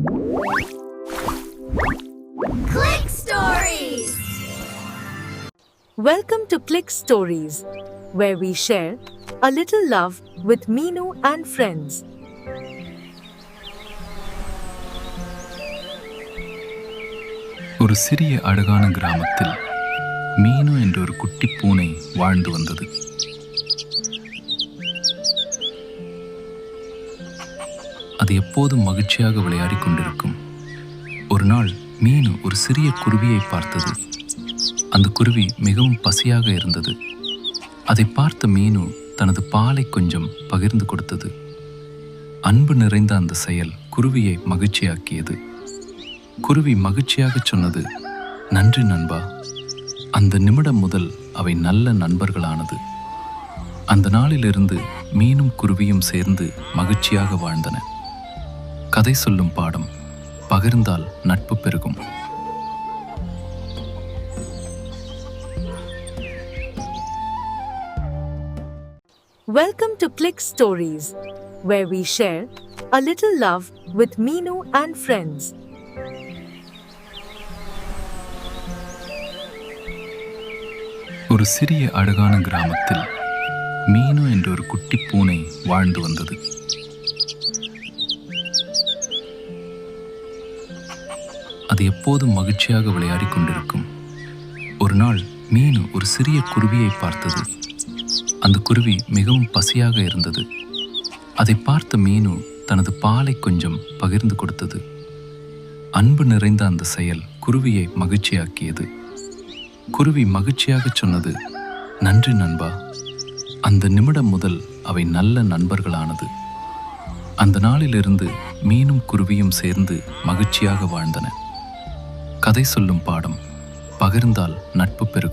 Click Stories! Welcome to Click Stories, where we share a little love with Meenu and friends. ஒரு சிறிய அழகான கிராமத்தில் மீனு என்ற ஒரு குட்டி பூனை வாழ்ந்து வந்தது. அது எப்போதும் மகிழ்ச்சியாக விளையாடிக் கொண்டிருக்கும். ஒரு நாள் மீனு ஒரு சிறிய குருவியை பார்த்தது. அந்த குருவி மிகவும் பசியாக இருந்தது. அதை பார்த்த மீனு தனது பாலை கொஞ்சம் பகிர்ந்து கொடுத்தது. அன்பு நிறைந்த அந்த செயல் குருவியை மகிழ்ச்சியாக்கியது. குருவி மகிழ்ச்சியாக சொன்னது, "நன்றி நண்பா." அந்த நிமிடம் முதல் அவை நல்ல நண்பர்களானது. அந்த நாளிலிருந்து மீனும் குருவியும் சேர்ந்து மகிழ்ச்சியாக வாழ்ந்தன. கதை சொல்லும் பாடம்: பகிர்ந்தால் நட்பு பெருகும். Welcome to Click Stories, where we share a little love with Meenu and friends. ஒரு சிறிய அழகான கிராமத்தில் மீனு என்ற ஒரு குட்டி பூனை வாழ்ந்து வந்தது. அது எப்போதும் மகிழ்ச்சியாக விளையாடிக் கொண்டிருக்கும். ஒரு நாள் மீனு ஒரு சிறிய குருவியை பார்த்தது. அந்த குருவி மிகவும் பசியாக இருந்தது. அதை பார்த்த மீனு தனது பாலை கொஞ்சம் பகிர்ந்து கொடுத்தது. அன்பு நிறைந்த அந்த செயல் குருவியை மகிழ்ச்சியாக்கியது. குருவி மகிழ்ச்சியாக சொன்னது, "நன்றி நண்பா." அந்த நிமிடம் முதல் அவை நல்ல நண்பர்களானது. அந்த நாளிலிருந்து மீனும் குருவியும் சேர்ந்து மகிழ்ச்சியாக வாழ்ந்தன. கதை சொல்லும் பாடம்: பகிர்ந்தால் நட்பு பெருகும்.